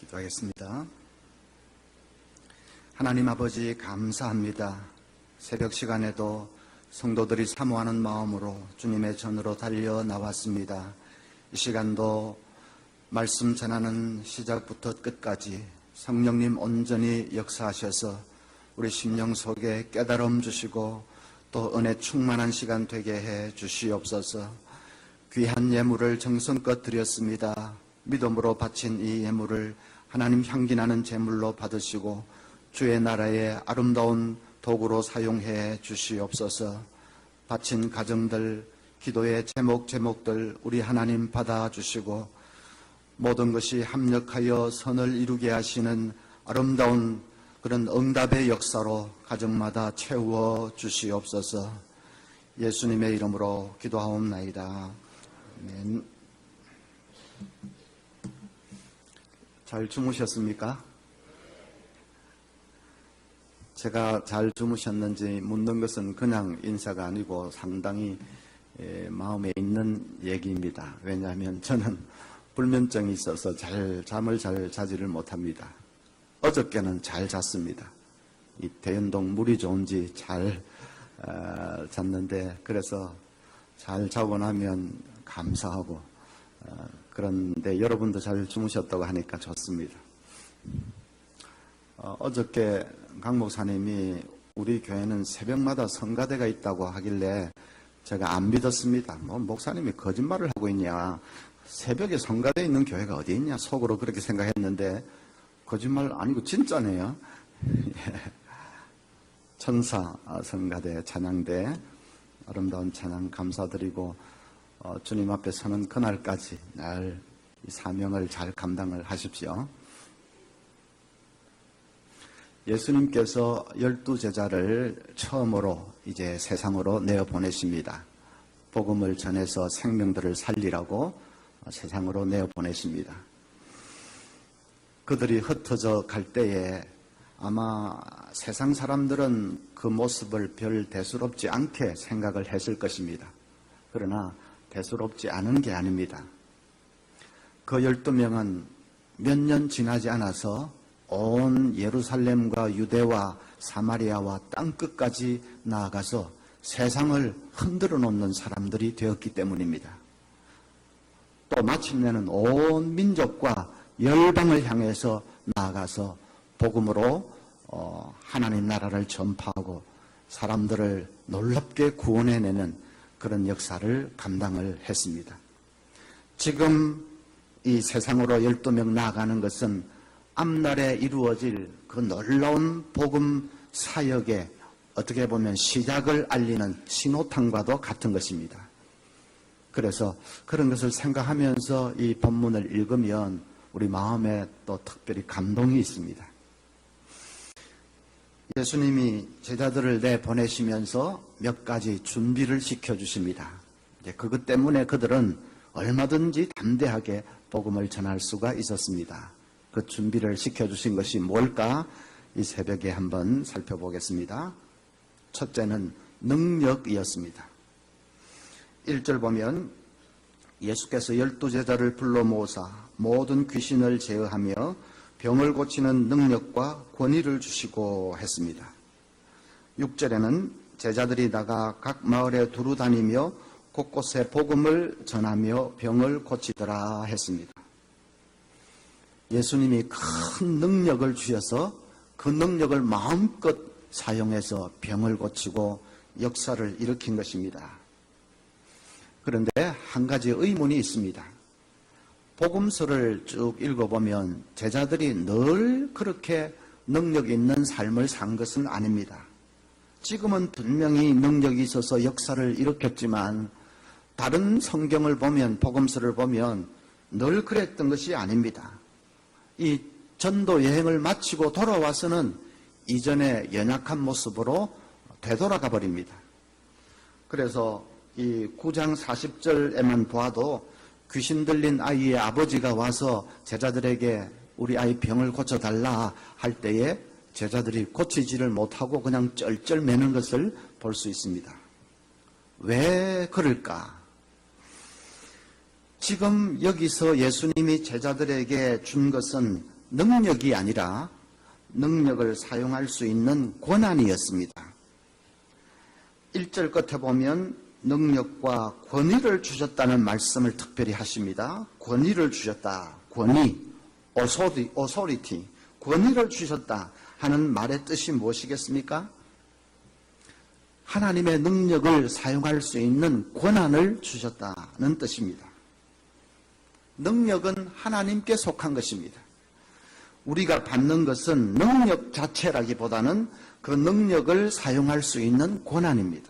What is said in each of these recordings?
기도하겠습니다. 하나님 아버지 감사합니다. 새벽 시간에도 성도들이 사모하는 마음으로 주님의 전으로 달려 나왔습니다. 이 시간도 말씀 전하는 시작부터 끝까지 성령님 온전히 역사하셔서 우리 심령 속에 깨달음 주시고 또 은혜 충만한 시간 되게 해 주시옵소서. 귀한 예물을 정성껏 드렸습니다. 믿음으로 바친 이 예물을 하나님 향기나는 제물로 받으시고 주의 나라의 아름다운 도구로 사용해 주시옵소서. 바친 가정들, 기도의 제목들 우리 하나님 받아주시고 모든 것이 합력하여 선을 이루게 하시는 아름다운 그런 응답의 역사로 가정마다 채워 주시옵소서. 예수님의 이름으로 기도하옵나이다. 아멘. 잘 주무셨습니까? 제가 잘 주무셨는지 묻는 것은 그냥 인사가 아니고 상당히 마음에 있는 얘기입니다. 왜냐하면 저는 불면증이 있어서 잠을 잘 자지를 못합니다. 어저께는 잘 잤습니다. 이 대연동 물이 좋은지 잘 잤는데 그래서 잘 자고 나면 감사하고 그런데 여러분도 잘 주무셨다고 하니까 좋습니다. 어저께 강 목사님이 우리 교회는 새벽마다 성가대가 있다고 하길래 제가 안 믿었습니다. 뭐 목사님이 거짓말을 하고 있냐, 새벽에 성가대 있는 교회가 어디 있냐 속으로 그렇게 생각했는데 거짓말 아니고 진짜네요. 천사 성가대 찬양대 아름다운 찬양 감사드리고 주님 앞에 서는 그날까지 날 이 사명을 잘 감당을 하십시오. 예수님께서 12제자를 처음으로 이제 세상으로 내어보내십니다. 복음을 전해서 생명들을 살리라고 세상으로 내어보내십니다. 그들이 흩어져 갈 때에 아마 세상 사람들은 그 모습을 별 대수롭지 않게 생각을 했을 것입니다. 그러나 대수롭지 않은 게 아닙니다. 그 12명은 몇 년 지나지 않아서 온 예루살렘과 유대와 사마리아와 땅끝까지 나아가서 세상을 흔들어 놓는 사람들이 되었기 때문입니다. 또 마침내는 온 민족과 열방을 향해서 나아가서 복음으로 하나님 나라를 전파하고 사람들을 놀랍게 구원해내는 그런 역사를 감당을 했습니다. 지금 이 세상으로 12명 나아가는 것은 앞날에 이루어질 그 놀라운 복음 사역의 어떻게 보면 시작을 알리는 신호탄과도 같은 것입니다. 그래서 그런 것을 생각하면서 이 본문을 읽으면 우리 마음에 또 특별히 감동이 있습니다. 예수님이 제자들을 내보내시면서 몇 가지 준비를 시켜주십니다. 이제 그것 때문에 그들은 얼마든지 담대하게 복음을 전할 수가 있었습니다. 그 준비를 시켜주신 것이 뭘까? 이 새벽에 한번 살펴보겠습니다. 첫째는 능력이었습니다. 1절 보면 예수께서 12제자를 불러 모으사 모든 귀신을 제어하며 병을 고치는 능력과 권위를 주시고 했습니다. 6절에는 제자들이 나가 각 마을에 두루 다니며 곳곳에 복음을 전하며 병을 고치더라 했습니다. 예수님이 큰 능력을 주셔서 그 능력을 마음껏 사용해서 병을 고치고 역사를 일으킨 것입니다. 그런데 한 가지 의문이 있습니다. 복음서를 쭉 읽어보면 제자들이 늘 그렇게 능력 있는 삶을 산 것은 아닙니다. 지금은 분명히 능력이 있어서 역사를 일으켰지만 다른 성경을 보면 복음서를 보면 늘 그랬던 것이 아닙니다. 이 전도 여행을 마치고 돌아와서는 이전의 연약한 모습으로 되돌아가 버립니다. 그래서 이 9장 40절에만 보아도 귀신 들린 아이의 아버지가 와서 제자들에게 우리 아이 병을 고쳐달라 할 때에 제자들이 고치지를 못하고 그냥 쩔쩔 매는 것을 볼 수 있습니다. 왜 그럴까? 지금 여기서 예수님이 제자들에게 준 것은 능력이 아니라 능력을 사용할 수 있는 권한이었습니다. 1절 끝에 보면 능력과 권위를 주셨다는 말씀을 특별히 하십니다. 권위를 주셨다. 권위, authority, 권위를 주셨다 하는 말의 뜻이 무엇이겠습니까? 하나님의 능력을 사용할 수 있는 권한을 주셨다는 뜻입니다. 능력은 하나님께 속한 것입니다. 우리가 받는 것은 능력 자체라기보다는 그 능력을 사용할 수 있는 권한입니다.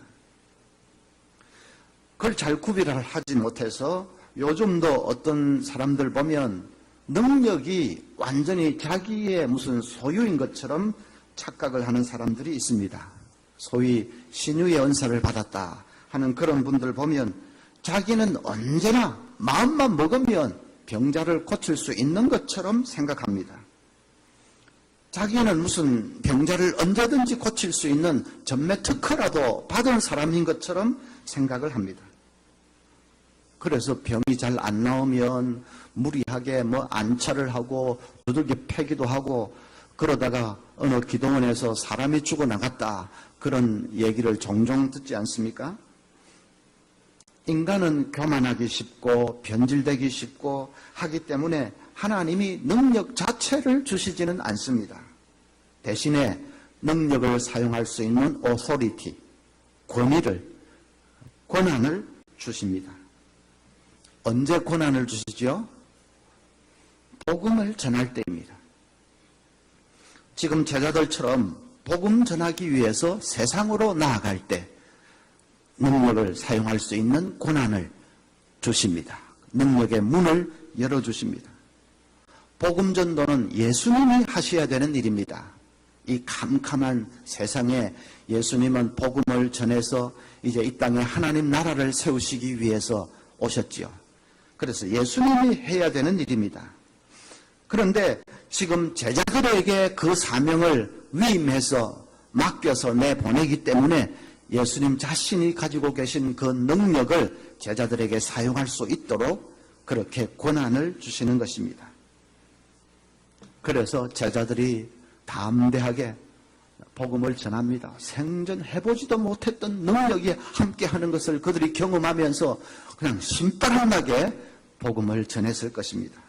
그걸 잘 구별을 하지 못해서 요즘도 어떤 사람들 보면 능력이 완전히 자기의 무슨 소유인 것처럼 착각을 하는 사람들이 있습니다. 소위 신유의 은사를 받았다 하는 그런 분들 보면 자기는 언제나 마음만 먹으면 병자를 고칠 수 있는 것처럼 생각합니다. 자기는 무슨 병자를 언제든지 고칠 수 있는 전매 특허라도 받은 사람인 것처럼 생각을 합니다. 그래서 병이 잘 안 나오면 무리하게 안차를 하고 두들겨 패기도 하고 그러다가 어느 기도원에서 사람이 죽어나갔다 그런 얘기를 종종 듣지 않습니까? 인간은 교만하기 쉽고 변질되기 쉽고 하기 때문에 하나님이 능력 자체를 주시지는 않습니다. 대신에 능력을 사용할 수 있는 authority, 권한을 주십니다. 언제 권한을 주시죠? 복음을 전할 때입니다. 지금 제자들처럼 복음 전하기 위해서 세상으로 나아갈 때 능력을 사용할 수 있는 권한을 주십니다. 능력의 문을 열어주십니다. 복음 전도는 예수님이 하셔야 되는 일입니다. 이 캄캄한 세상에 예수님은 복음을 전해서 이제 이 땅에 하나님 나라를 세우시기 위해서 오셨지요. 그래서 예수님이 해야 되는 일입니다. 그런데 지금 제자들에게 그 사명을 위임해서 맡겨서 내보내기 때문에 예수님 자신이 가지고 계신 그 능력을 제자들에게 사용할 수 있도록 그렇게 권한을 주시는 것입니다. 그래서 제자들이 담대하게 복음을 전합니다. 생전 해보지도 못했던 능력이 함께하는 것을 그들이 경험하면서 그냥 신바람나게 복음을 전했을 것입니다.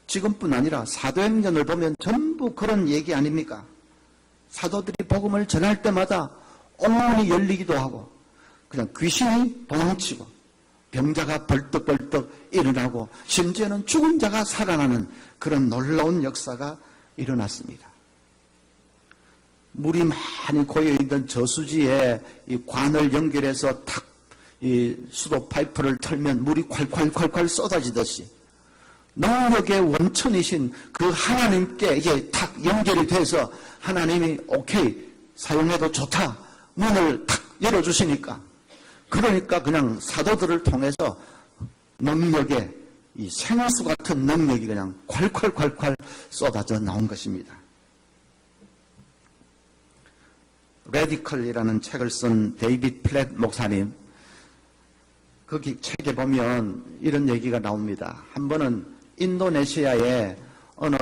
지금뿐 아니라 사도행전을 보면 전부 그런 얘기 아닙니까? 사도들이 복음을 전할 때마다 옥문이 열리기도 하고 그냥 귀신이 도망치고 병자가 벌떡벌떡 일어나고 심지어는 죽은 자가 살아나는 그런 놀라운 역사가 일어났습니다. 물이 많이 고여있던 저수지에 이 관을 연결해서 탁 이 수도 파이프를 털면 물이 콸콸콸콸 쏟아지듯이 능력의 원천이신 그 하나님께 이게 탁 연결이 돼서 하나님이 오케이 사용해도 좋다 문을 탁 열어주시니까 그러니까 그냥 사도들을 통해서 능력의 이 생수 같은 능력이 그냥 콸콸콸콸 쏟아져 나온 것입니다. 레디컬이라는 책을 쓴 데이빗 플랫 목사님 거기 책에 보면 이런 얘기가 나옵니다. 한 번은 인도네시아의 어느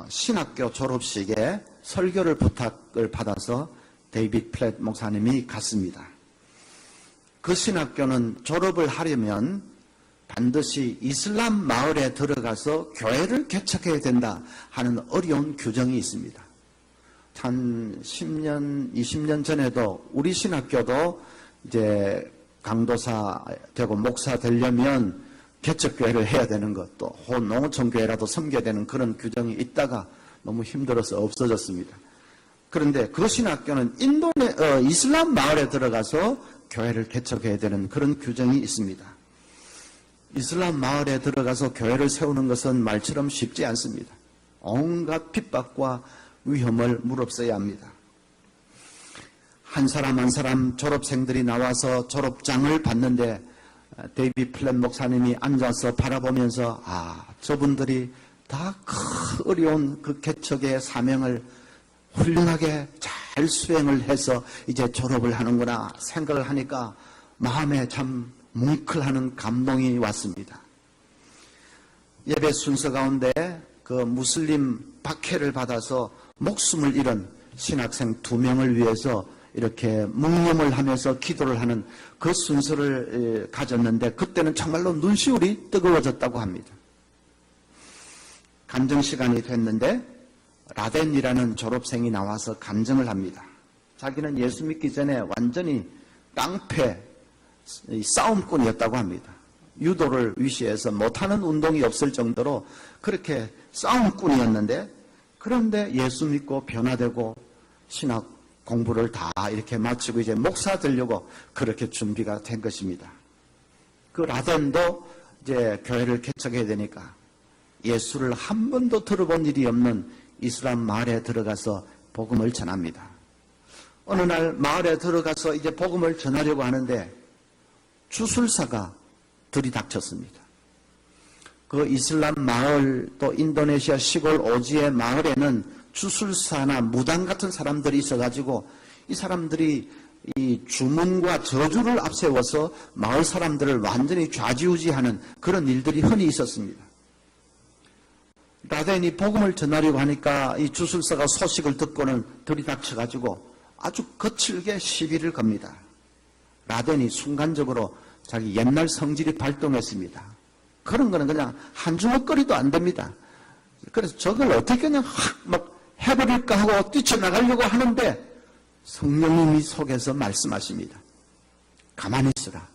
신학교 졸업식에 설교를 부탁을 받아서 데이빗 플랫 목사님이 갔습니다. 그 신학교는 졸업을 하려면 반드시 이슬람 마을에 들어가서 교회를 개척해야 된다 하는 어려운 규정이 있습니다. 한 10년, 20년 전에도 우리 신학교도 이제 강도사 되고 목사 되려면 개척교회를 해야 되는 것도 농어촌교회라도 섬겨야 되는 그런 규정이 있다가 너무 힘들어서 없어졌습니다. 그런데 그 신학교는 이슬람 마을에 들어가서 교회를 개척해야 되는 그런 규정이 있습니다. 이슬람 마을에 들어가서 교회를 세우는 것은 말처럼 쉽지 않습니다. 온갖 핍박과 위험을 무릅써야 합니다. 한 사람 한 사람 졸업생들이 나와서 졸업장을 받는데 데이빗 플랫 목사님이 앉아서 바라보면서 저분들이 다 어려운 그 개척의 사명을 훌륭하게 잘 수행을 해서 이제 졸업을 하는구나 생각을 하니까 마음에 참 뭉클하는 감동이 왔습니다. 예배 순서 가운데 그 무슬림 박해를 받아서 목숨을 잃은 신학생 2명을 위해서 이렇게 묵념을 하면서 기도를 하는 그 순서를 가졌는데, 그때는 정말로 눈시울이 뜨거워졌다고 합니다. 간증 시간이 됐는데 라덴이라는 졸업생이 나와서 간증을 합니다. 자기는 예수 믿기 전에 완전히 깡패 싸움꾼이었다고 합니다. 유도를 위시해서 못하는 운동이 없을 정도로 그렇게 싸움꾼이었는데, 그런데 예수 믿고 변화되고 신학 공부를 다 이렇게 마치고 이제 목사 되려고 그렇게 준비가 된 것입니다. 그 라덴도 이제 교회를 개척해야 되니까 예수를 한 번도 들어본 일이 없는 이슬람 마을에 들어가서 복음을 전합니다. 어느 날 마을에 들어가서 이제 복음을 전하려고 하는데 주술사가 들이닥쳤습니다. 그 이슬람 마을, 또 인도네시아 시골 오지의 마을에는 주술사나 무당 같은 사람들이 있어가지고 이 사람들이 이 주문과 저주를 앞세워서 마을 사람들을 완전히 좌지우지하는 그런 일들이 흔히 있었습니다. 라덴이 복음을 전하려고 하니까 이 주술사가 소식을 듣고는 들이닥쳐가지고 아주 거칠게 시비를 겁니다. 라덴이 순간적으로 자기 옛날 성질이 발동했습니다. 그런 거는 그냥 한 주먹거리도 안 됩니다. 그래서 저걸 어떻게 그냥 막 해버릴까 하고 뛰쳐나가려고 하는데 성령님이 속에서 말씀하십니다. 가만히 있으라.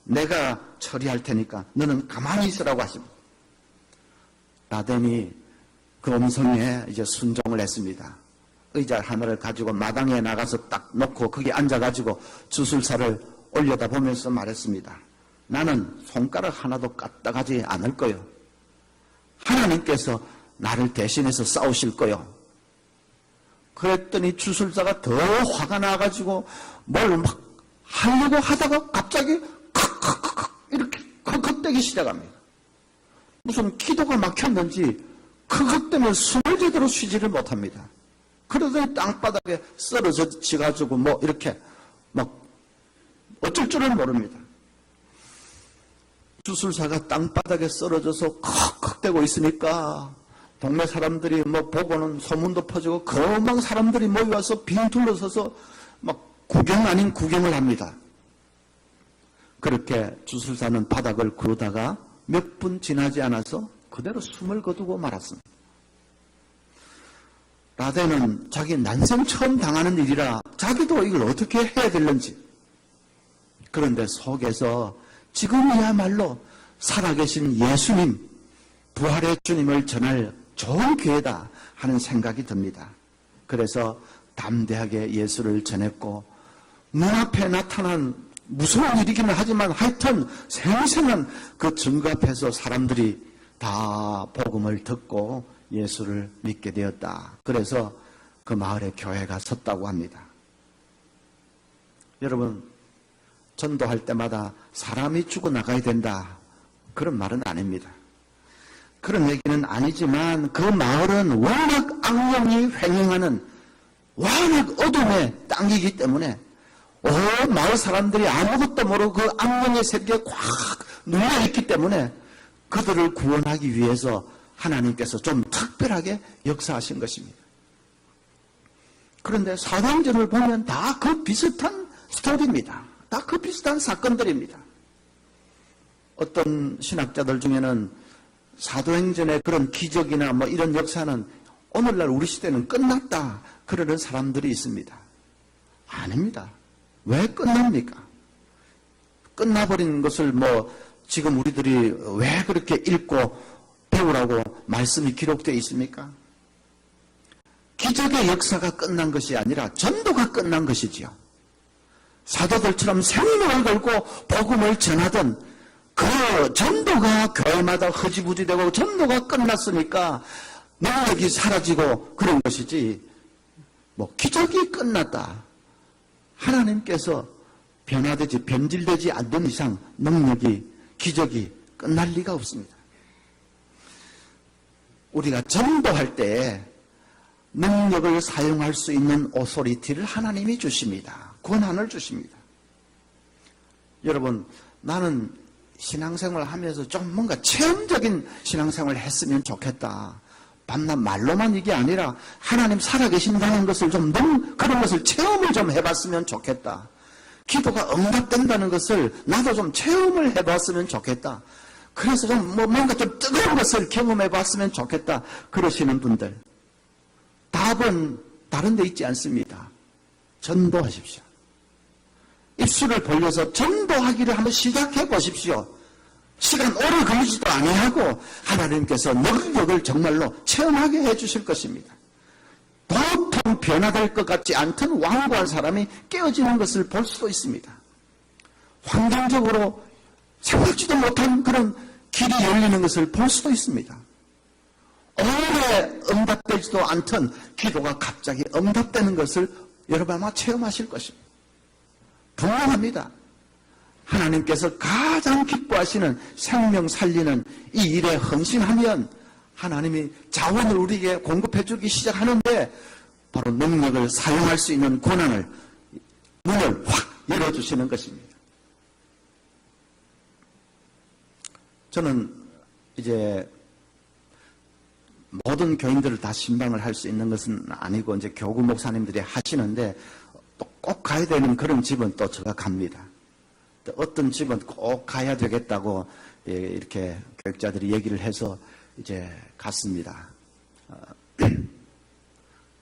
내가 처리할 테니까 너는 가만히 있으라고 하십니다. 라덴이 그 음성에 이제 순종을 했습니다. 의자 하나를 가지고 마당에 나가서 딱 놓고 거기 앉아가지고 주술사를 올려다보면서 말했습니다. 나는 손가락 하나도 까딱하지 않을 거요. 하나님께서 나를 대신해서 싸우실 거요. 그랬더니 주술사가 더 화가 나가지고 뭘 막 하려고 하다가 갑자기 칵칵칵 이렇게 컥컥대기 시작합니다. 무슨 기도가 막혔는지 컥컥대면 숨을 제대로 쉬지를 못합니다. 그러더니 땅바닥에 쓰러져가지고 뭐 이렇게 막 어쩔 줄을 모릅니다. 주술사가 땅바닥에 쓰러져서 컥컥대고 있으니까 동네 사람들이 뭐 보고는 소문도 퍼지고 금방 사람들이 모여와서 빙 둘러서서 막 구경 아닌 구경을 합니다. 그렇게 주술사는 바닥을 구르다가 몇 분 지나지 않아서 그대로 숨을 거두고 말았습니다. 라덴은 자기 난생 처음 당하는 일이라 자기도 이걸 어떻게 해야 되는지, 그런데 속에서 지금이야말로 살아계신 예수님, 부활의 주님을 전할 좋은 기회다 하는 생각이 듭니다. 그래서 담대하게 예수를 전했고 눈앞에 나타난 무서운 일이기는 하지만 하여튼 생생한 그 증거 앞에서 사람들이 다 복음을 듣고 예수를 믿게 되었다. 그래서 그 마을에 교회가 섰다고 합니다. 여러분, 전도할 때마다 사람이 죽어나가야 된다, 그런 말은 아닙니다. 그런 얘기는 아니지만 그 마을은 워낙 악령이 횡행하는 워낙 어둠의 땅이기 때문에 온 마을 사람들이 아무것도 모르고 그 악령의 세계에 꽉 눌려있기 때문에 그들을 구원하기 위해서 하나님께서 좀 특별하게 역사하신 것입니다. 그런데 사도행전을 보면 다 그 비슷한 스토리입니다. 다 그 비슷한 사건들입니다. 어떤 신학자들 중에는 사도행전의 그런 기적이나 뭐 이런 역사는 오늘날 우리 시대는 끝났다 그러는 사람들이 있습니다. 아닙니다. 왜 끝납니까? 끝나버린 것을 뭐 지금 우리들이 왜 그렇게 읽고 배우라고 말씀이 기록되어 있습니까? 기적의 역사가 끝난 것이 아니라 전도가 끝난 것이지요. 사도들처럼 생명을 걸고 복음을 전하던 그 전도가 교회마다 흐지부지되고 전도가 끝났으니까 능력이 사라지고 그런 것이지, 뭐 기적이 끝났다, 하나님께서 변화되지 변질되지 않는 이상 능력이, 기적이 끝날 리가 없습니다. 우리가 전도할 때 능력을 사용할 수 있는 오소리티를 하나님이 주십니다. 권한을 주십니다. 여러분, 나는 신앙생활 하면서 좀 뭔가 체험적인 신앙생활을 했으면 좋겠다. 밤낮 말로만 이게 아니라 하나님 살아계신다는 것을 좀 그런 것을 체험을 좀 해봤으면 좋겠다. 기도가 응답된다는 것을 나도 좀 체험을 해봤으면 좋겠다. 그래서 좀 뭔가 좀 뜨거운 것을 경험해봤으면 좋겠다. 그러시는 분들, 답은 다른 데 있지 않습니다. 전도하십시오. 입술을 벌려서 전도하기를 한번 시작해 보십시오. 시간 오래 걸리지도 아니하고 하나님께서 능력을 정말로 체험하게 해주실 것입니다. 도통 변화될 것 같지 않던 완고한 사람이 깨어지는 것을 볼 수도 있습니다. 환경적으로 생각지도 못한 그런 길이 열리는 것을 볼 수도 있습니다. 오래 응답되지도 않던 기도가 갑자기 응답되는 것을 여러분 아마 체험하실 것입니다. 분명합니다. 하나님께서 가장 기뻐하시는 생명 살리는 이 일에 헌신하면 하나님이 자원을 우리에게 공급해 주기 시작하는데 바로 능력을 사용할 수 있는 권한을, 문을 확 열어주시는 것입니다. 저는 이제 모든 교인들을 다 신방을 할 수 있는 것은 아니고 이제 교구 목사님들이 하시는데 또 꼭 가야 되는 그런 집은 또 제가 갑니다. 또 어떤 집은 꼭 가야 되겠다고 이렇게 교육자들이 얘기를 해서 이제 갔습니다.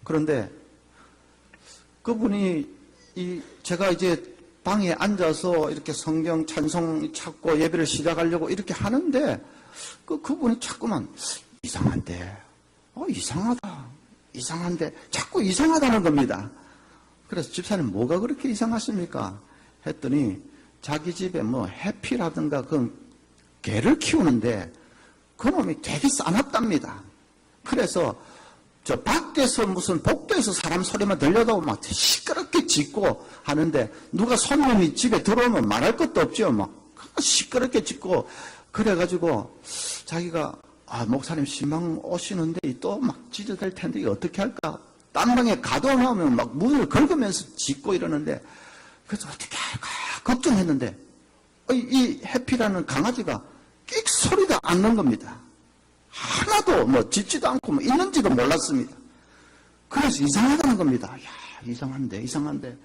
그런데 그분이 제가 이제 방에 앉아서 이렇게 성경 찬송 찾고 예배를 시작하려고 이렇게 하는데 그분이 자꾸만 이상한데, 이상한데 자꾸 이상하다는 겁니다. 그래서 집사님 뭐가 그렇게 이상하십니까? 했더니 자기 집에 뭐 해피라든가 그 개를 키우는데 그놈이 되게 싸납답니다. 그래서 저 밖에서 무슨 복도에서 사람 소리만 들려도 막 시끄럽게 짖고 하는데 누가 손님이 집에 들어오면 말할 것도 없죠. 막 시끄럽게 짖고 그래가지고 자기가 목사님 신방 오시는데 또 막 짖어댈 텐데 이거 어떻게 할까? 딴 방에 가둬놓으면 막 문을 긁으면서 짖고 이러는데 그래서 어떻게 할까 걱정했는데 이 해피라는 강아지가 끽 소리도 안 난 겁니다. 하나도 뭐 짖지도 않고 뭐 있는지도 몰랐습니다. 그래서 이상하다는 겁니다. 야, 이상한데.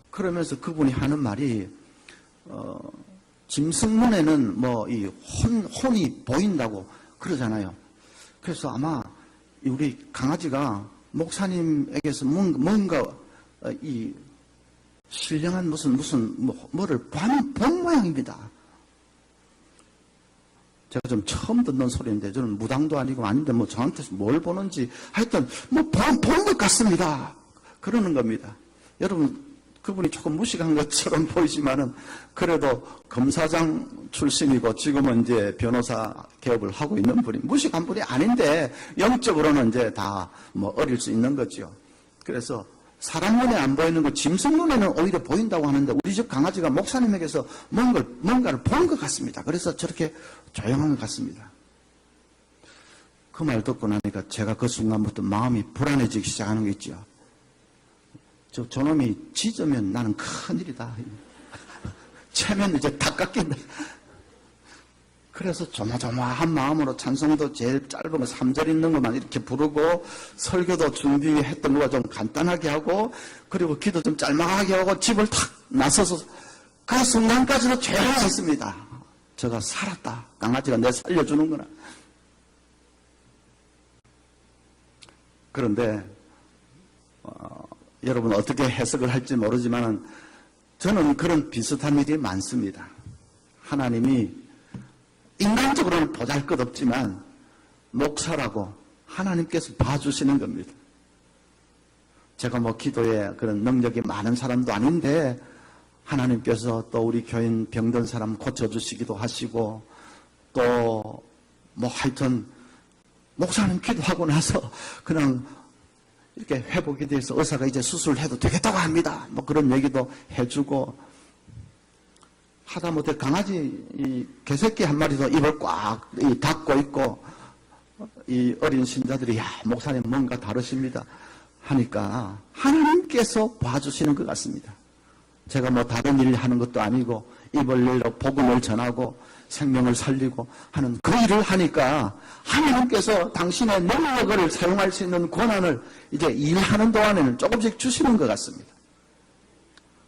그러면서 그분이 하는 말이, 짐승문에는 뭐 이 혼이 보인다고 그러잖아요. 그래서 아마 우리 강아지가 목사님에게서 뭔가 이 신령한 뭐를 본 모양입니다. 제가 좀 처음 듣는 소리인데 저는 무당도 아니고 아닌데 뭐 저한테서 뭘 보는지 하여튼 뭐 본 것 같습니다. 그러는 겁니다. 여러분 그분이 조금 무식한 것처럼 보이지만은 그래도 검사장 출신이고 지금은 이제 변호사 개업을 하고 있는 분이 무식한 분이 아닌데 영적으로는 이제 다 뭐 어릴 수 있는 거죠. 그래서 사람 눈에 안 보이는 거 짐승 눈에는 오히려 보인다고 하는데 우리 집 강아지가 목사님에게서 뭔가를 본 것 같습니다. 그래서 저렇게 조용한 것 같습니다. 그 말 듣고 나니까 제가 그 순간부터 마음이 불안해지기 시작하는 게 있죠. 저놈이 짖으면 나는 큰일이다. 채면 이제 다 깎인다. 그래서 조마조마한 마음으로 찬송도 제일 짧은 거 3절 있는 것만 이렇게 부르고 설교도 준비했던 거가 좀 간단하게 하고 그리고 기도 좀 짤막하게 하고 집을 탁 나서서 그 순간까지도 조용했습니다. 제가 살았다. 강아지가 내 살려주는구나. 그런데 여러분 어떻게 해석을 할지 모르지만 저는 그런 비슷한 일이 많습니다. 하나님이 인간적으로는 보잘것없지만 목사라고 하나님께서 봐주시는 겁니다. 제가 뭐 기도에 그런 능력이 많은 사람도 아닌데 하나님께서 또 우리 교인 병든 사람 고쳐주시기도 하시고 또 뭐 하여튼 목사님 기도하고 나서 그냥 이렇게 회복이 돼서 의사가 이제 수술을 해도 되겠다고 합니다. 뭐 그런 얘기도 해주고 하다못해 강아지 이 개새끼 한 마리도 입을 꽉 닫고 있고 이 어린 신자들이 야 목사님 뭔가 다르십니다 하니까 하나님께서 봐주시는 것 같습니다. 제가 뭐 다른 일 하는 것도 아니고 입을 열어 복음을 전하고 생명을 살리고 하는 그 일을 하니까 하나님께서 당신의 능력을 사용할 수 있는 권한을 이제 일하는 동안에는 조금씩 주시는 것 같습니다.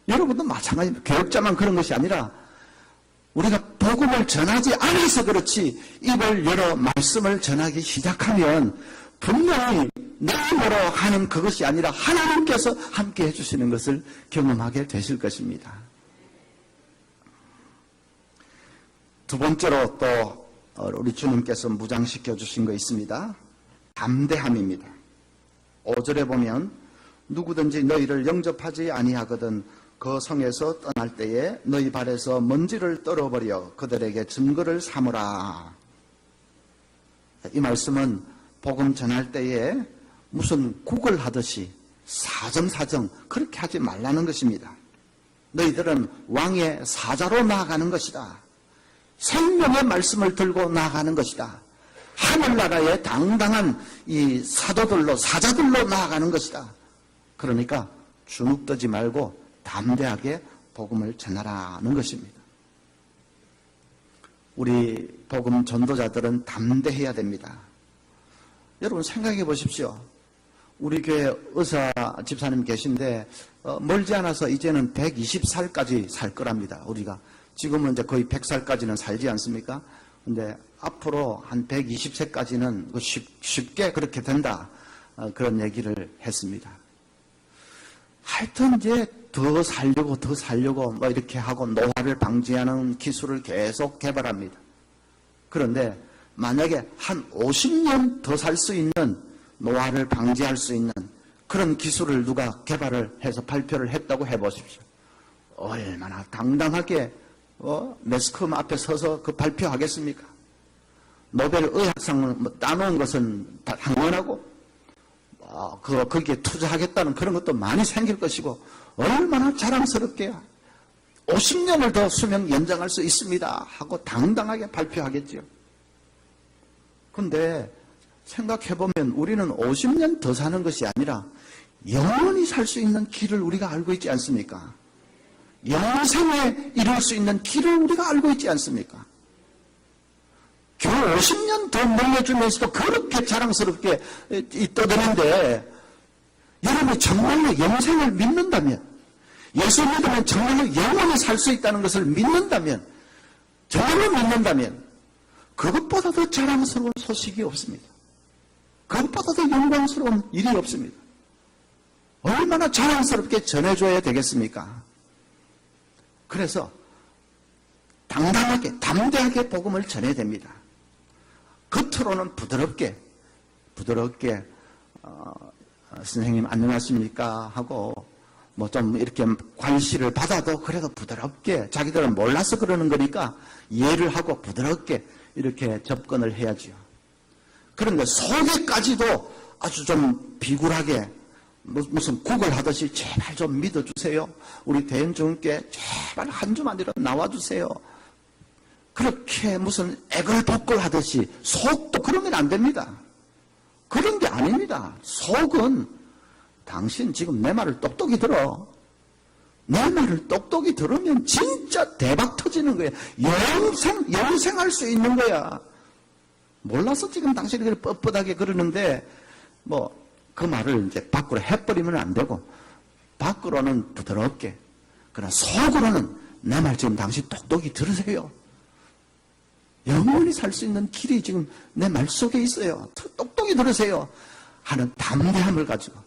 여러분도 마찬가지입니다. 교역자만 그런 것이 아니라 우리가 복음을 전하지 않아서 그렇지 입을 열어 말씀을 전하기 시작하면 분명히 내 힘으로 하는 그것이 아니라 하나님께서 함께 해주시는 것을 경험하게 되실 것입니다. 두 번째로 또 우리 주님께서 무장시켜 주신 거 있습니다. 담대함입니다. 5절에 보면 누구든지 너희를 영접하지 아니하거든 그 성에서 떠날 때에 너희 발에서 먼지를 떨어버려 그들에게 증거를 삼으라. 이 말씀은 복음 전할 때에 무슨 구걸하듯이 사정사정 그렇게 하지 말라는 것입니다. 너희들은 왕의 사자로 나아가는 것이다. 생명의 말씀을 들고 나아가는 것이다. 하늘나라의 당당한 이 사도들로 사자들로 나아가는 것이다. 그러니까 주눅들지 말고 담대하게 복음을 전하라는 것입니다. 우리 복음 전도자들은 담대해야 됩니다. 여러분 생각해 보십시오. 우리 교회 의사 집사님 계신데 멀지 않아서 이제는 120살까지 살 거랍니다. 우리가 지금은 이제 거의 100살까지는 살지 않습니까? 근데 앞으로 한 120세까지는 쉽게 그렇게 된다. 그런 얘기를 했습니다. 하여튼 이제 더 살려고 뭐 이렇게 하고 노화를 방지하는 기술을 계속 개발합니다. 그런데 만약에 한 50년 더 살 수 있는 노화를 방지할 수 있는 그런 기술을 누가 개발을 해서 발표를 했다고 해보십시오. 얼마나 당당하게 매스컴 앞에 서서 그 발표하겠습니까? 노벨 의학상을 따놓은 것은 당연하고 거기에 투자하겠다는 그런 것도 많이 생길 것이고 얼마나 자랑스럽게요. 50년을 더 수명 연장할 수 있습니다 하고 당당하게 발표하겠죠. 근데 생각해보면 우리는 50년 더 사는 것이 아니라 영원히 살 수 있는 길을 우리가 알고 있지 않습니까? 영생에 이룰 수 있는 길을 우리가 알고 있지 않습니까? 겨우 50년 더 물려주면서도 그렇게 자랑스럽게 떠드는데 여러분이 정말로 영생을 믿는다면 예수 믿으면 정말로 영원히 살 수 있다는 것을 믿는다면 정말로 믿는다면 그것보다 더 자랑스러운 소식이 없습니다. 그것보다 더 영광스러운 일이 없습니다. 얼마나 자랑스럽게 전해줘야 되겠습니까? 그래서 당당하게 담대하게 복음을 전해야 됩니다. 겉으로는 부드럽게 선생님 안녕하십니까 하고 뭐 좀 이렇게 관시를 받아도 그래도 부드럽게 자기들은 몰라서 그러는 거니까 이해를 하고 부드럽게 이렇게 접근을 해야지요. 그런데 속에까지도 아주 좀 비굴하게 무슨 구걸하듯이 제발 좀 믿어주세요. 우리 대연주님께 제발 한 주만이라도 나와주세요. 그렇게 무슨 애걸복걸 하듯이 속도 그러면 안 됩니다. 그런 게 아닙니다. 속은 당신 지금 내 말을 똑똑히 들어. 내 말을 똑똑히 들으면 진짜 대박 터지는 거야. 영생할 수 있는 거야. 몰라서 지금 당신이 그렇게 뻣뻣하게 그러는데 그 말을 이제 밖으로 해버리면 안 되고 밖으로는 부드럽게 그러나 속으로는 내 말 지금 당신 똑똑히 들으세요. 영원히 살 수 있는 길이 지금 내 말 속에 있어요. 똑똑히 들으세요 하는 담대함을 가지고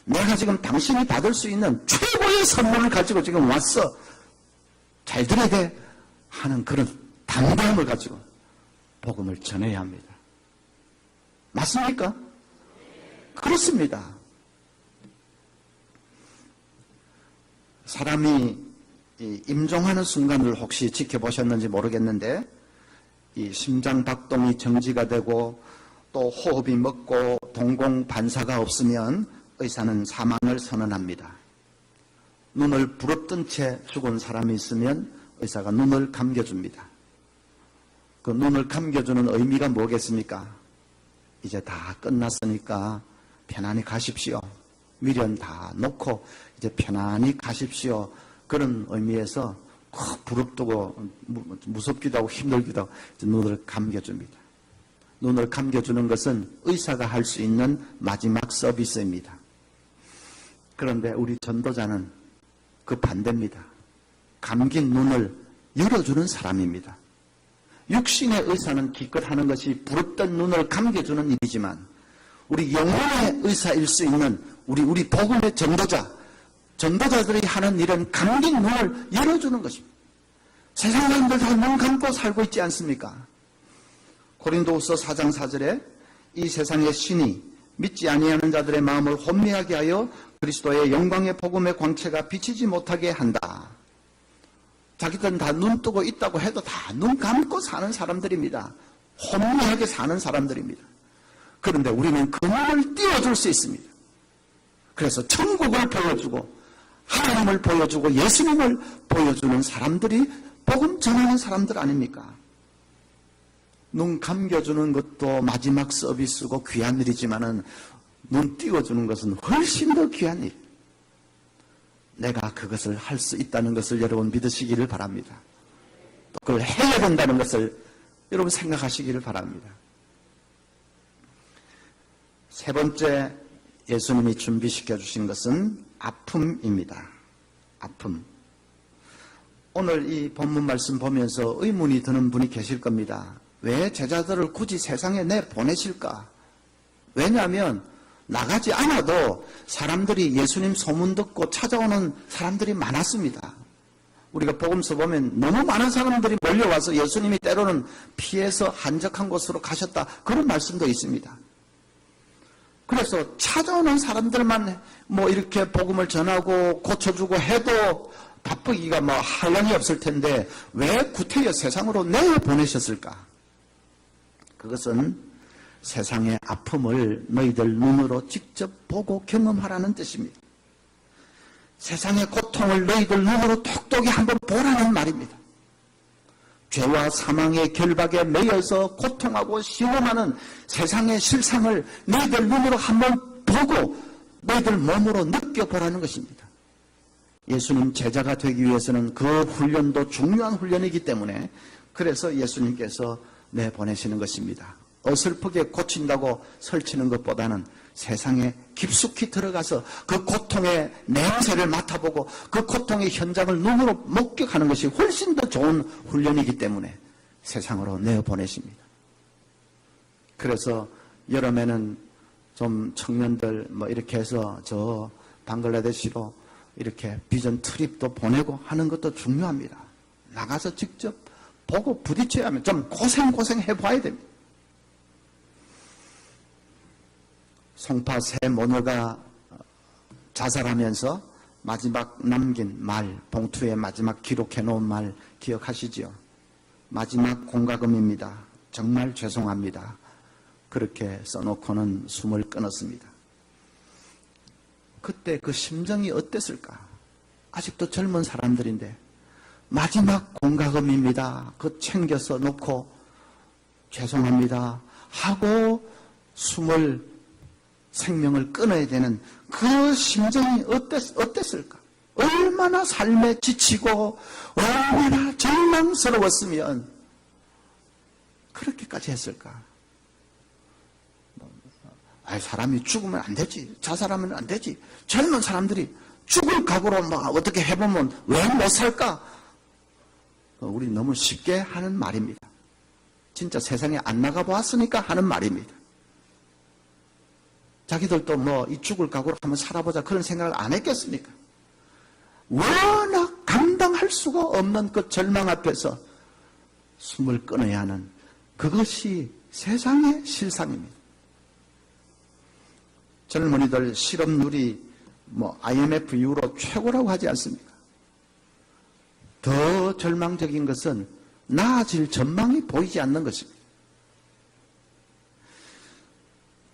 내가 지금 당신이 받을 수 있는 최고의 선물을 가지고 지금 왔어. 잘 들어야 돼 하는 그런 담대함을 가지고 복음을 전해야 합니다. 맞습니까? 그렇습니다. 사람이 임종하는 순간을 혹시 지켜보셨는지 모르겠는데 이 심장 박동이 정지가 되고 또 호흡이 멎고 동공 반사가 없으면 의사는 사망을 선언합니다. 눈을 부릅뜬 채 죽은 사람이 있으면 의사가 눈을 감겨줍니다. 그 눈을 감겨주는 의미가 뭐겠습니까? 이제 다 끝났으니까 편안히 가십시오. 미련 다 놓고 이제 편안히 가십시오. 그런 의미에서 부럽고 무섭기도 하고 힘들기도 하고 눈을 감겨줍니다. 눈을 감겨주는 것은 의사가 할 수 있는 마지막 서비스입니다. 그런데 우리 전도자는 그 반대입니다. 감긴 눈을 열어주는 사람입니다. 육신의 의사는 기껏 하는 것이 부럽던 눈을 감겨주는 일이지만 우리 영혼의 의사일 수 있는 우리 복음의 전도자들이 하는 일은 감긴 눈을 열어주는 것입니다. 세상 사람들 다 눈 감고 살고 있지 않습니까? 고린도후서 4장 4절에 이 세상의 신이 믿지 아니하는 자들의 마음을 혼미하게 하여 그리스도의 영광의 복음의 광채가 비치지 못하게 한다. 자기들은 다 눈 뜨고 있다고 해도 다 눈 감고 사는 사람들입니다. 혼미하게 사는 사람들입니다. 그런데 우리는 그 눈을 띄워줄 수 있습니다. 그래서 천국을 보여주고 하나님을 보여주고 예수님을 보여주는 사람들이 복음 전하는 사람들 아닙니까? 눈 감겨주는 것도 마지막 서비스고 귀한 일이지만은 눈 띄워주는 것은 훨씬 더 귀한 일. 내가 그것을 할 수 있다는 것을 여러분 믿으시기를 바랍니다. 또 그걸 해야 된다는 것을 여러분 생각하시기를 바랍니다. 세 번째 예수님이 준비시켜 주신 것은 아픔입니다. 아픔. 오늘 이 본문 말씀 보면서 의문이 드는 분이 계실 겁니다. 왜 제자들을 굳이 세상에 내보내실까? 왜냐하면 나가지 않아도 사람들이 예수님 소문 듣고 찾아오는 사람들이 많았습니다. 우리가 복음서 보면 너무 많은 사람들이 몰려와서 예수님이 때로는 피해서 한적한 곳으로 가셨다. 그런 말씀도 있습니다. 그래서 찾아오는 사람들만 이렇게 복음을 전하고 고쳐주고 해도 바쁘기가 한량이 없을 텐데 왜 구태여 세상으로 내보내셨을까? 그것은 세상의 아픔을 너희들 눈으로 직접 보고 경험하라는 뜻입니다. 세상의 고통을 너희들 눈으로 똑똑히 한번 보라는 말입니다. 죄와 사망의 결박에 매여서 고통하고 시험하는 세상의 실상을 너희들 눈으로 한번 보고 너희들 몸으로 느껴보라는 것입니다. 예수님 제자가 되기 위해서는 그 훈련도 중요한 훈련이기 때문에 그래서 예수님께서 내보내시는 것입니다. 어설프게 고친다고 설치는 것보다는 세상에 깊숙이 들어가서 그 고통의 냄새를 맡아보고 그 고통의 현장을 눈으로 목격하는 것이 훨씬 더 좋은 훈련이기 때문에 세상으로 내보내십니다. 그래서 여름에는 좀 청년들 이렇게 해서 저 방글라데시로 이렇게 비전 트립도 보내고 하는 것도 중요합니다. 나가서 직접 보고 부딪혀야 하면 좀 고생해 봐야 됩니다. 송파 새 모녀가 자살하면서 마지막 남긴 말, 봉투에 마지막 기록해 놓은 말 기억하시죠? 마지막 공과금입니다. 정말 죄송합니다. 그렇게 써놓고는 숨을 끊었습니다. 그때 그 심정이 어땠을까? 아직도 젊은 사람들인데 마지막 공과금입니다. 그 챙겨서 놓고 죄송합니다 하고 생명을 끊어야 되는 그 심정이 어땠을까? 얼마나 삶에 지치고 얼마나 절망스러웠으면 그렇게까지 했을까? 사람이 죽으면 안 되지. 자살하면 안 되지. 젊은 사람들이 죽을 각오로 어떻게 해보면 왜 못 살까? 우리 너무 쉽게 하는 말입니다. 진짜 세상에 안 나가보았으니까 하는 말입니다. 자기들도 이 죽을 각오로 한번 살아보자 그런 생각을 안 했겠습니까? 워낙 감당할 수가 없는 그 절망 앞에서 숨을 끊어야 하는 그것이 세상의 실상입니다. 젊은이들 실업률이 IMF 이후로 최고라고 하지 않습니까? 더 절망적인 것은 나아질 전망이 보이지 않는 것입니다.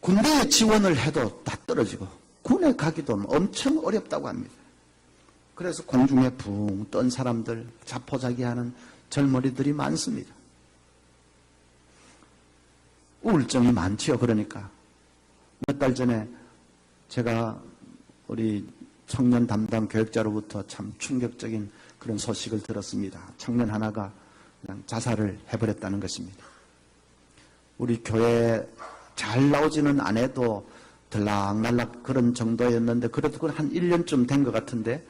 군대에 지원을 해도 다 떨어지고 군에 가기도 엄청 어렵다고 합니다. 그래서 공중에 붕 뜬 사람들, 자포자기하는 젊은이들이 많습니다. 우울증이 많지요. 그러니까 몇 달 전에 제가 우리 청년 담당 교육자로부터 참 충격적인 그런 소식을 들었습니다. 청년 하나가 그냥 자살을 해버렸다는 것입니다. 우리 교회 잘 나오지는 않아도 들락날락 그런 정도였는데 그래도 한 1년쯤 된 것 같은데,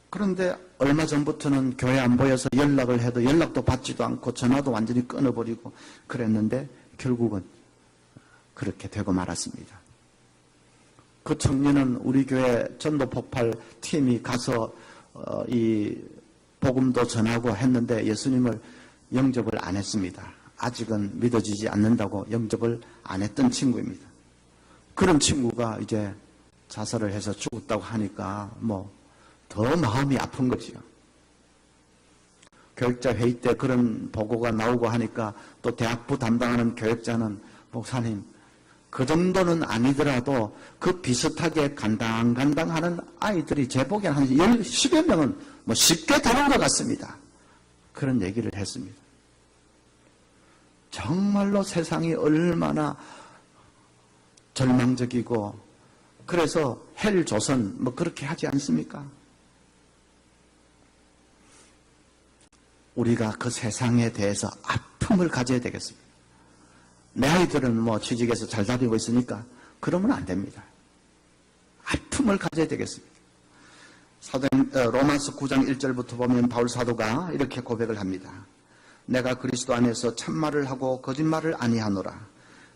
그런데 얼마 전부터는 교회 안 보여서 연락을 해도 연락도 받지도 않고 전화도 완전히 끊어버리고 그랬는데 결국은 그렇게 되고 말았습니다. 그 청년은 우리 교회 전도 폭발 팀이 가서 이 복음도 전하고 했는데 예수님을 영접을 안 했습니다. 아직은 믿어지지 않는다고 영접을 안 했던 친구입니다. 그런 친구가 이제 자살을 해서 죽었다고 하니까 더 마음이 아픈 거지요. 교육자 회의 때 그런 보고가 나오고 하니까 또 대학부 담당하는 교육자는 목사님, 그 정도는 아니더라도 그 비슷하게 간당간당하는 아이들이 제 보기엔 한 10여 명은 쉽게 되는 것 같습니다. 그런 얘기를 했습니다. 정말로 세상이 얼마나 절망적이고, 그래서 헬조선 그렇게 하지 않습니까? 우리가 그 세상에 대해서 아픔을 가져야 되겠습니다. 내 아이들은 취직해서 잘 다니고 있으니까 그러면 안 됩니다. 아픔을 가져야 되겠습니다. 로마서 9장 1절부터 보면 바울 사도가 이렇게 고백을 합니다. 내가 그리스도 안에서 참말을 하고 거짓말을 아니하노라.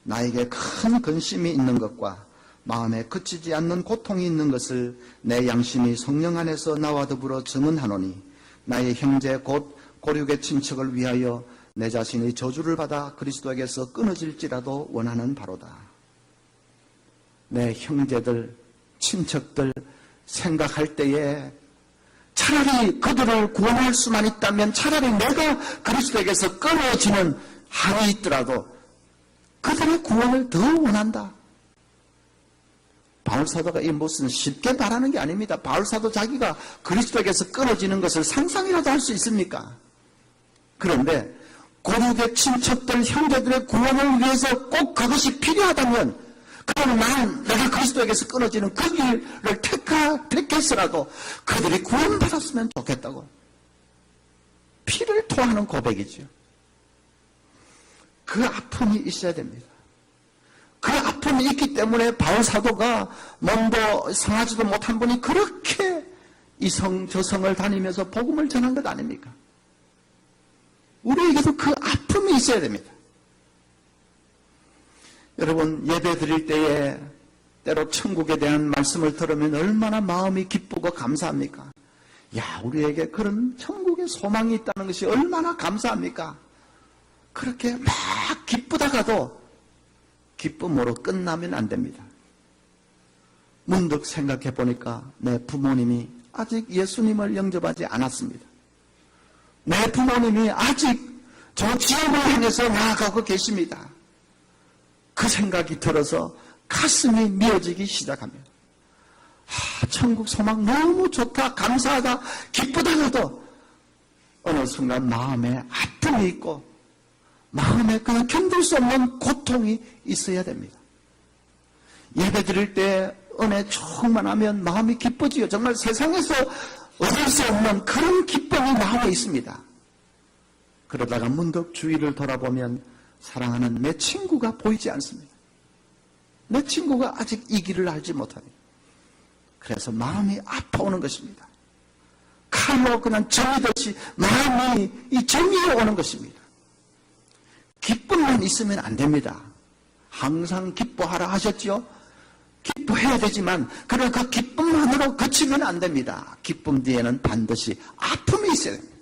나에게 큰 근심이 있는 것과 마음에 그치지 않는 고통이 있는 것을 내 양심이 성령 안에서 나와 더불어 증언하노니 나의 형제 곧 고륙의 친척을 위하여 내 자신이 저주를 받아 그리스도에게서 끊어질지라도 원하는 바로다. 내 형제들, 친척들 생각할 때에 차라리 그들을 구원할 수만 있다면 차라리 내가 그리스도에게서 끊어지는 한이 있더라도 그들의 구원을 더 원한다. 바울사도가 이 무슨 쉽게 말하는 게 아닙니다. 바울사도 자기가 그리스도에게서 끊어지는 것을 상상이라도 할 수 있습니까? 그런데 고륙의 친척들, 형제들의 구원을 위해서 꼭 그것이 필요하다면 그럼 내가 그리스도에게서 끊어지는 그 길을 택했으라도 그들이 구원받았으면 좋겠다고 피를 토하는 고백이죠. 그 아픔이 있어야 됩니다. 그 아픔이 있기 때문에 바울사도가 몸도 상하지도 못한 분이 그렇게 이 성 저 성을 다니면서 복음을 전한 것 아닙니까? 우리에게도 그 아픔이 있어야 됩니다. 여러분, 예배 드릴 때에 때로 천국에 대한 말씀을 들으면 얼마나 마음이 기쁘고 감사합니까? 야, 우리에게 그런 천국의 소망이 있다는 것이 얼마나 감사합니까? 그렇게 막 기쁘다가도 기쁨으로 끝나면 안 됩니다. 문득 생각해 보니까 내 부모님이 아직 예수님을 영접하지 않았습니다. 내 부모님이 아직 저 지옥을 향해서 나아가고 계십니다. 그 생각이 들어서 가슴이 미어지기 시작합니다. 천국 소망 너무 좋다, 감사하다, 기쁘다가도 어느 순간 마음에 아픔이 있고 마음에 그냥 견딜 수 없는 고통이 있어야 됩니다. 예배 드릴 때 은혜 충만하면 마음이 기뻐지요. 정말 세상에서 얻을 수 없는 그런 기쁨이 마음에 있습니다. 그러다가 문득 주위를 돌아보면 사랑하는 내 친구가 보이지 않습니다. 내 친구가 아직 이 길을 알지 못합니다. 그래서 마음이 아파오는 것입니다. 칼로 그냥 정이듯이 마음이 이 정리해 오는 것입니다. 기쁨만 있으면 안 됩니다. 항상 기뻐하라 하셨지요? 기뻐해야 되지만 그러나 그 기쁨만으로 그치면 안 됩니다. 기쁨 뒤에는 반드시 아픔이 있어야 됩니다.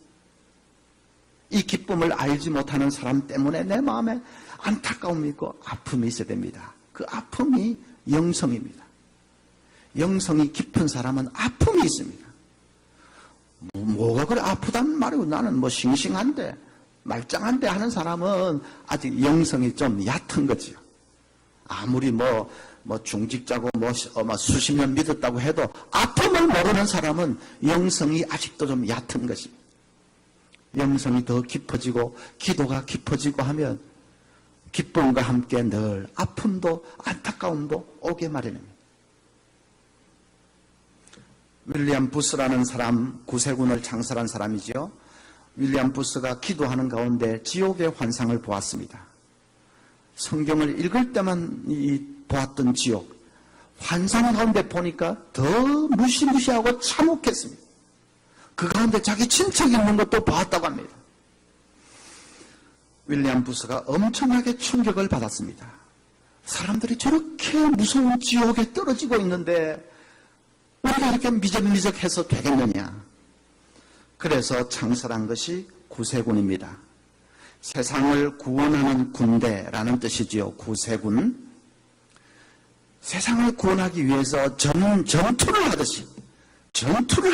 이 기쁨을 알지 못하는 사람 때문에 내 마음에 안타까움이 있고 아픔이 있어야 됩니다. 그 아픔이 영성입니다. 영성이 깊은 사람은 아픔이 있습니다. 뭐가 그래 아프단 말이고 나는 싱싱한데 말짱한데 하는 사람은 아직 영성이 좀 얕은 거지요. 아무리 중직자고 수십 년 믿었다고 해도 아픔을 모르는 사람은 영성이 아직도 좀 얕은 것입니다. 영성이 더 깊어지고 기도가 깊어지고 하면 기쁨과 함께 늘 아픔도 안타까움도 오게 마련입니다. 윌리엄 부스라는 사람, 구세군을 창설한 사람이지요. 윌리엄 부스가 기도하는 가운데 지옥의 환상을 보았습니다. 성경을 읽을 때만 보았던 지옥, 환상 가운데 보니까 더 무시무시하고 참혹했습니다. 그 가운데 자기 친척이 있는 것도 보았다고 합니다. 윌리엄 부스가 엄청나게 충격을 받았습니다. 사람들이 저렇게 무서운 지옥에 떨어지고 있는데 우리가 이렇게 미적미적해서 되겠느냐. 그래서 창설한 것이 구세군입니다. 세상을 구원하는 군대라는 뜻이지요. 구세군. 세상을 구원하기 위해서 전투를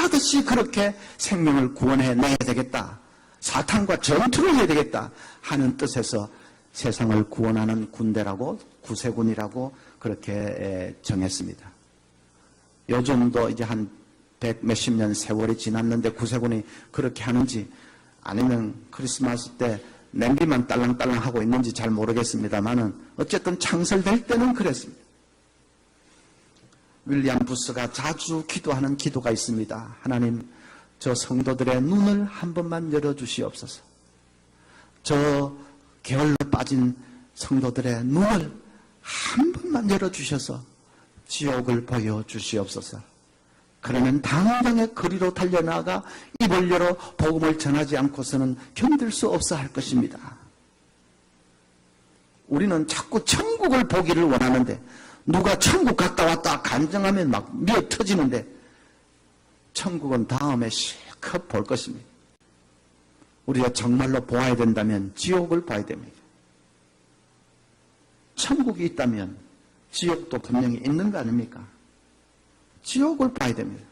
하듯이 그렇게 생명을 구원해내야 되겠다. 사탄과 전투를 해야 되겠다 하는 뜻에서 세상을 구원하는 군대라고, 구세군이라고 그렇게 정했습니다. 요즘도 이제 한 100 몇십 년 세월이 지났는데 구세군이 그렇게 하는지, 아니면 크리스마스 때 냄비만 딸랑딸랑 하고 있는지 잘 모르겠습니다만은 어쨌든 창설될 때는 그랬습니다. 윌리엄 부스가 자주 기도하는 기도가 있습니다. 하나님, 저 성도들의 눈을 한 번만 열어주시옵소서. 저 게을러 빠진 성도들의 눈을 한 번만 열어주셔서 지옥을 보여주시옵소서. 그러면 당장에 거리로 달려나가 입을 열어 복음을 전하지 않고서는 견딜 수 없어 할 것입니다. 우리는 자꾸 천국을 보기를 원하는데, 누가 천국 갔다 왔다 간증하면 막 미어 터지는데, 천국은 다음에 실컷 볼 것입니다. 우리가 정말로 보아야 된다면 지옥을 봐야 됩니다. 천국이 있다면 지옥도 분명히 있는 거 아닙니까? 지옥을 봐야 됩니다.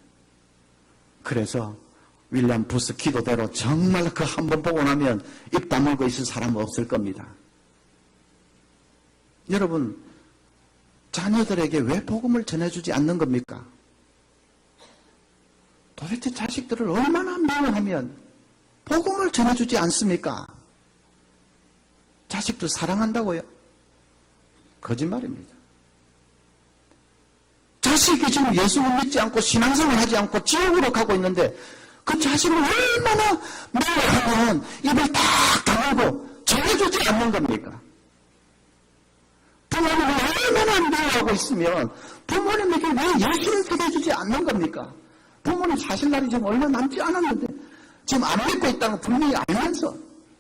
그래서 윌리엄 부스 기도대로 정말 그 한 번 보고 나면 입 다물고 있을 사람은 없을 겁니다. 여러분, 자녀들에게 왜 복음을 전해주지 않는 겁니까? 도대체 자식들을 얼마나 미워하면 복음을 전해주지 않습니까? 자식들 사랑한다고요? 거짓말입니다. 자식이 지금 예수를 믿지 않고 신앙생활 하지 않고 지옥으로 가고 있는데, 그 자식을 얼마나 미워하면 입을 딱 다물고 전해주지 않는 겁니까? 부모님을 얼마나 미워하고 있으면 부모님에게 왜 예수를 전해주지 않는 겁니까? 부모님 사실 날이 지금 얼마 남지 않았는데 지금 안 믿고 있다는 거 분명히 알면서,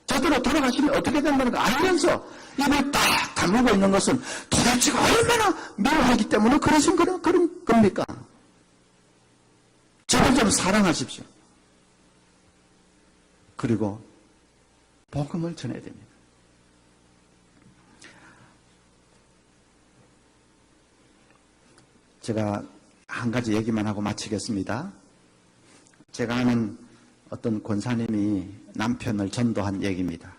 저대로 돌아가시면 어떻게 된다는 거 알면서 입을 딱 다물고 있는 것은 도대체 얼마나 미워하기 때문에 그러신 그런 겁니까? 저를 좀 사랑하십시오. 그리고 복음을 전해야 됩니다. 제가 한 가지 얘기만 하고 마치겠습니다. 제가 아는 어떤 권사님이 남편을 전도한 얘기입니다.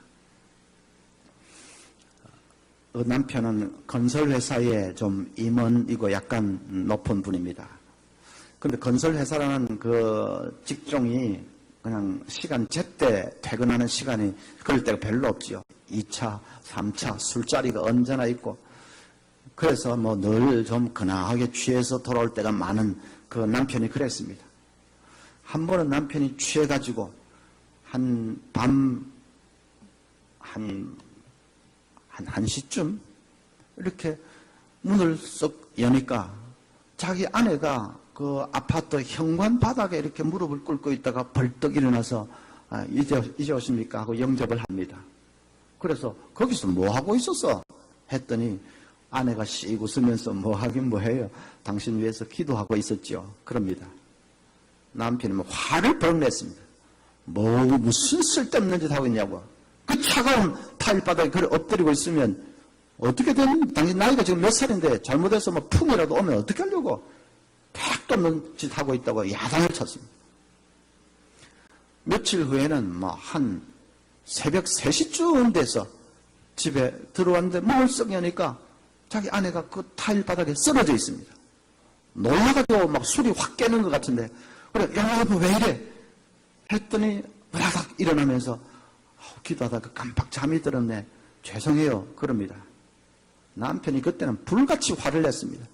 그 남편은 건설회사에 좀 임원이고 약간 높은 분입니다. 그런데 건설회사라는 그 직종이 그냥 시간 제때 퇴근하는 시간이 그럴 때가 별로 없지요. 2차, 3차 술자리가 언제나 있고, 그래서 뭐 늘 좀 근하하게 취해서 돌아올 때가 많은 그 남편이 그랬습니다. 한 번은 남편이 취해가지고 밤 1시쯤 이렇게 문을 쏙 여니까 자기 아내가 그 아파트 현관 바닥에 이렇게 무릎을 꿇고 있다가 벌떡 일어나서 이제 오십니까 하고 영접을 합니다. 그래서 거기서 뭐 하고 있었어? 했더니 아내가 씩 웃으면서 뭐 하긴 뭐 해요. 당신 위해서 기도하고 있었죠. 그럽니다. 남편이 뭐 화를 벌 냈습니다. 뭐 무슨 쓸데없는 짓 하고 있냐고. 그 차가운 타일 바닥에 그래 엎드리고 있으면 어떻게 되는, 당신 나이가 지금 몇 살인데 잘못해서 뭐 풍이라도 오면 어떻게 하려고 택도 없는 짓 하고 있다고 야단을 쳤습니다. 며칠 후에는 뭐 한 새벽 3시쯤 돼서 집에 들어왔는데 문을 썩 여니까 자기 아내가 그 타일 바닥에 쓰러져 있습니다. 놀라가지고 막 술이 확 깨는 것 같은데, 그래, 여보 왜 이래? 했더니 으라닥 일어나면서 기도하다가 깜빡 잠이 들었네. 죄송해요. 그럽니다. 남편이 그때는 불같이 화를 냈습니다.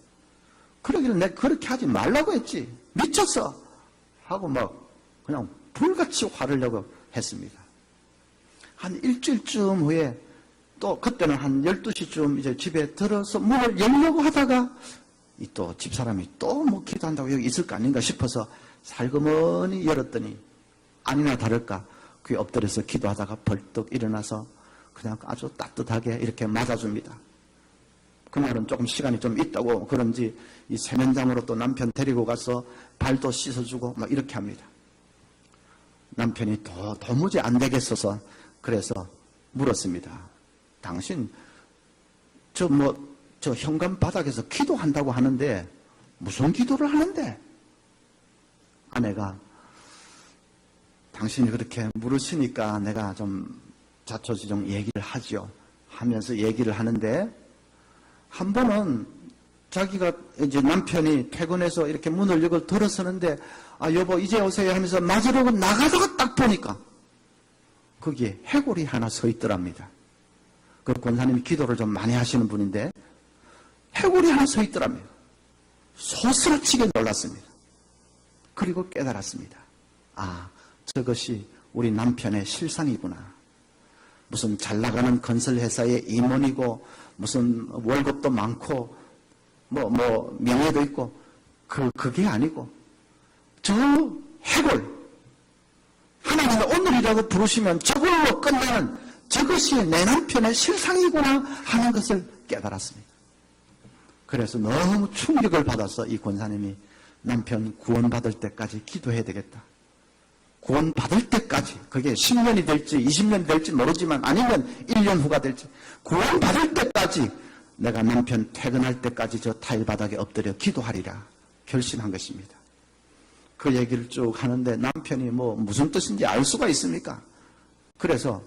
그러기를 내가 그렇게 하지 말라고 했지. 미쳤어. 하고 막 그냥 불같이 화를 내고 했습니다. 한 일주일쯤 후에 또 그때는 한 12시쯤 이제 집에 들어서 문을 열려고 하다가 이 또 집사람이 또 뭐 기도한다고 여기 있을 거 아닌가 싶어서 살그머니 열었더니 아니나 다를까 그에 엎드려서 기도하다가 벌떡 일어나서 그냥 아주 따뜻하게 이렇게 맞아줍니다. 그날은 조금 시간이 좀 있다고 그런지 이 세면장으로 또 남편 데리고 가서 발도 씻어주고 막 이렇게 합니다. 남편이 도무지 안 되겠어서 그래서 물었습니다. 당신 저 현관 바닥에서 기도한다고 하는데 무슨 기도를 하는데? 아내가 당신이 그렇게 물으시니까 내가 좀 자초지종 얘기를 하죠. 하면서 얘기를 하는데 한 번은 자기가 이제 남편이 퇴근해서 이렇게 문을 열고 들어서는데 아 여보 이제 오세요 하면서 맞으려고 나가다가 딱 보니까 거기에 해골이 하나 서 있더랍니다. 그 권사님이 기도를 좀 많이 하시는 분인데 해골이 하나 서 있더랍니다. 소스라치게 놀랐습니다. 그리고 깨달았습니다. 아 저것이 우리 남편의 실상이구나. 무슨 잘 나가는 건설회사의 임원이고 무슨 월급도 많고 뭐 명예도 있고 그게 아니고 저 해골 하나님이 오늘이라고 부르시면 저걸로 끝나는 저것이 내 남편의 실상이구나 하는 것을 깨달았습니다. 그래서 너무 충격을 받아서 이 권사님이 남편 구원받을 때까지 기도해야 되겠다. 구원받을 때까지 그게 10년이 될지 20년이 될지 모르지만 아니면 1년 후가 될지 구원받을 때까지 내가 남편 퇴근할 때까지 저 타일 바닥에 엎드려 기도하리라 결심한 것입니다. 그 얘기를 쭉 하는데 남편이 뭐 무슨 뜻인지 알 수가 있습니까? 그래서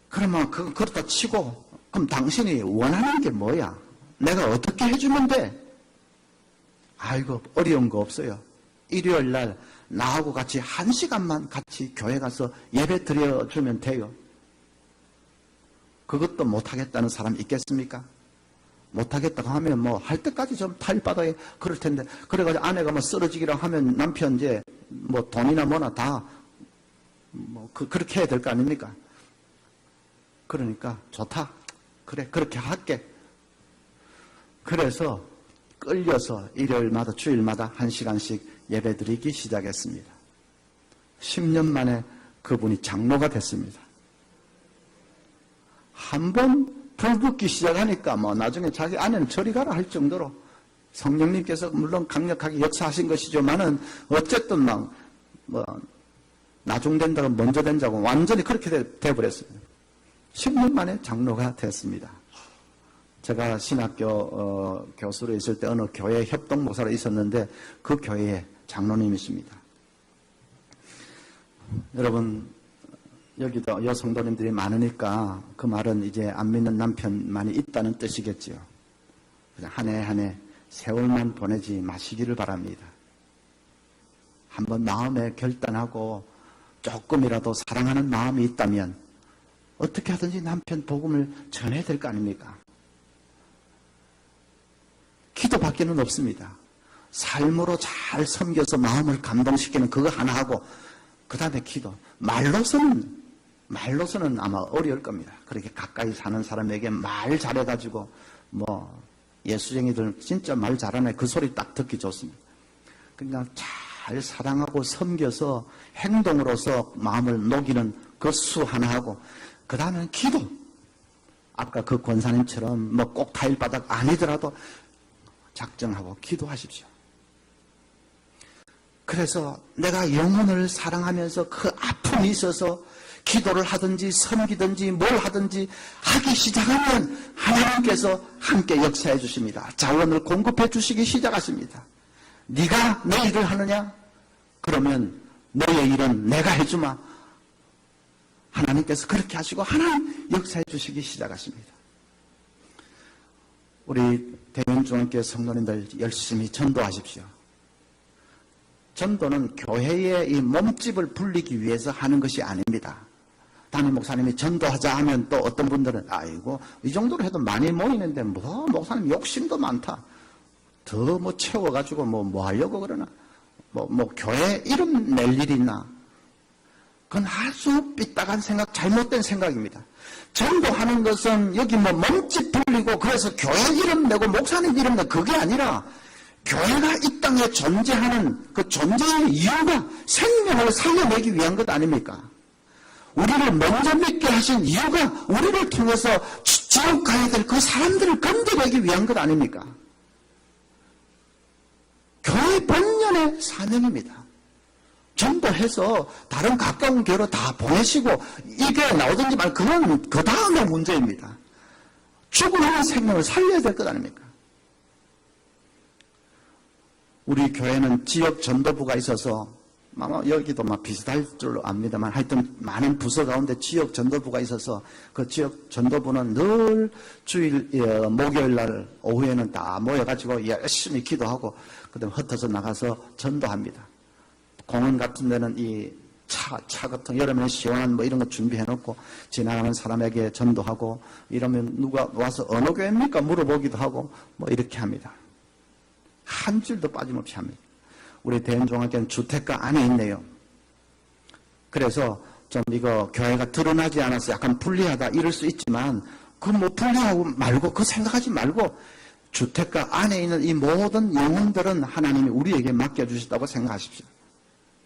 그러면 그렇다 치고 그럼 당신이 원하는 게 뭐야? 내가 어떻게 해주면 돼? 아이고 어려운 거 없어요. 일요일 날 나하고 같이 1시간만 같이 교회 가서 예배 드려주면 돼요. 그것도 못하겠다는 사람 있겠습니까? 못하겠다고 하면 뭐 할 때까지 좀 탈바닥에 그럴 텐데 그래가지고 아내가 뭐 쓰러지기로 하면 남편 이제 뭐 돈이나 뭐나 다 뭐 그렇게 해야 될 거 아닙니까? 그러니까 좋다. 그래 그렇게 할게. 그래서 끌려서 일요일마다 주일마다 1시간씩 예배드리기 시작했습니다. 10년 만에 그분이 장로가 됐습니다. 한번 불붙기 시작하니까 뭐 나중에 자기 아내는 저리 가라 할 정도로 성령님께서 물론 강력하게 역사하신 것이지만은 어쨌든 뭐 나중된다고 먼저 된다고 완전히 그렇게 돼버렸습니다. 10년 만에 장로가 됐습니다. 제가 신학교 교수로 있을 때 어느 교회 협동 목사로 있었는데 그 교회의 장로님이십니다. 여러분 여기도 여성도님들이 많으니까 그 말은 이제 안 믿는 남편만이 있다는 뜻이겠지요. 그냥 한 해 한 해 세월만 보내지 마시기를 바랍니다. 한번 마음에 결단하고 조금이라도 사랑하는 마음이 있다면 어떻게 하든지 남편 복음을 전해야 될 거 아닙니까? 기도밖에는 없습니다. 삶으로 잘 섬겨서 마음을 감동시키는 그거 하나 하고 그 다음에 기도. 말로서는 아마 어려울 겁니다. 그렇게 가까이 사는 사람에게 말 잘해가지고 뭐 예수쟁이들 진짜 말 잘하네 그 소리 딱 듣기 좋습니다. 그러니까 잘 사랑하고 섬겨서 행동으로서 마음을 녹이는 그 수 하나 하고 그 다음에는 기도. 아까 그 권사님처럼 뭐 꼭 타일바닥 아니더라도 작정하고 기도하십시오. 그래서 내가 영혼을 사랑하면서 그 아픔이 있어서 기도를 하든지 섬기든지 뭘 하든지 하기 시작하면 하나님께서 함께 역사해 주십니다. 자원을 공급해 주시기 시작하십니다. 네가 내 일을 하느냐? 그러면 너의 일은 내가 해주마. 하나님께서 그렇게 하시고 하나님 역사해 주시기 시작하십니다. 우리 대면중앙교회 성도님들 열심히 전도하십시오. 전도는 교회의 이 몸집을 불리기 위해서 하는 것이 아닙니다. 담임 목사님이 전도하자 하면 또 어떤 분들은 아이고 이 정도로 해도 많이 모이는데 뭐 목사님 욕심도 많다. 더 뭐 채워가지고 뭐 하려고 그러나. 교회 이름 낼 일이 있나? 그건 아주 삐딱한 생각, 잘못된 생각입니다. 전도하는 것은 여기 몸집 불리고 그래서 교회 이름 내고 목사님 이름 내고 그게 아니라 교회가 이 땅에 존재하는 그 존재의 이유가 생명을 살려내기 위한 것 아닙니까? 우리를 먼저 믿게 하신 이유가 우리를 통해서 지옥 가야 될 그 사람들을 건져내기 위한 것 아닙니까? 교회 본연의 사명입니다. 전도해서 다른 가까운 교회로 다 보내시고 이 교회 나오든지 말고 그건 그 다음의 문제입니다. 죽어가는 생명을 살려야 될 것 아닙니까? 우리 교회는 지역 전도부가 있어서 아마 여기도 비슷할 줄로 압니다만 하여튼 많은 부서 가운데 지역 전도부가 있어서 그 지역 전도부는 늘 주일 목요일 날 오후에는 다 모여가지고 열심히 기도하고 그다음에 흩어져 나가서 전도합니다. 공원 같은 데는 이 차 같은 여름에 시원한 이런 거 준비해 놓고 지나가는 사람에게 전도하고 이러면 누가 와서 어느 교회입니까? 물어보기도 하고 이렇게 합니다. 한 줄도 빠짐없이 합니다. 우리 대연중학교는 주택가 안에 있네요. 그래서 좀 이거 교회가 드러나지 않아서 약간 불리하다 이럴 수 있지만 그 불리하고 말고 그 생각하지 말고 주택가 안에 있는 이 모든 영혼들은 하나님이 우리에게 맡겨주셨다고 생각하십시오.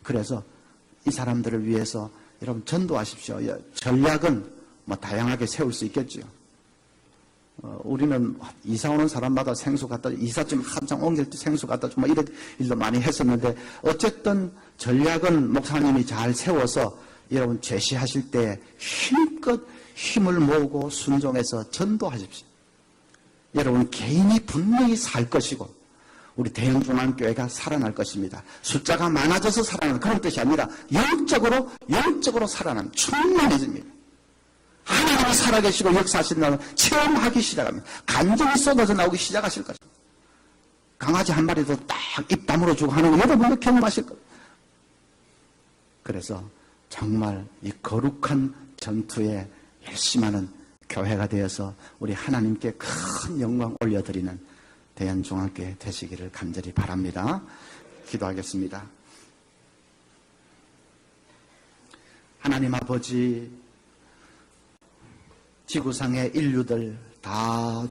그래서 이 사람들을 위해서 여러분 전도하십시오. 전략은 다양하게 세울 수 있겠죠. 우리는 이사 오는 사람마다 생수 갖다 이삿짐 한창 옮길 때 생수 갖다 주고 이런 일도 많이 했었는데 어쨌든 전략은 목사님이 잘 세워서 여러분 제시하실 때 힘껏 힘을 모으고 순종해서 전도하십시오. 여러분 개인이 분명히 살 것이고 우리 대형중앙교회가 살아날 것입니다. 숫자가 많아져서 살아나는 그런 뜻이 아니라 영적으로 살아나는 충만해집니다. 하나님이 살아계시고 역사하신다면 체험하기 시작합니다. 감정이 쏟아져 나오기 시작하실 것입니다. 강아지 한 마리도 딱 입 다물어 주고 하는 거 여러분도 경험하실 거예요. 그래서 정말 이 거룩한 전투에 열심하는 교회가 되어서 우리 하나님께 큰 영광 올려드리는 대연중앙교회 되시기를 간절히 바랍니다. 기도하겠습니다. 하나님 아버지, 지구상의 인류들 다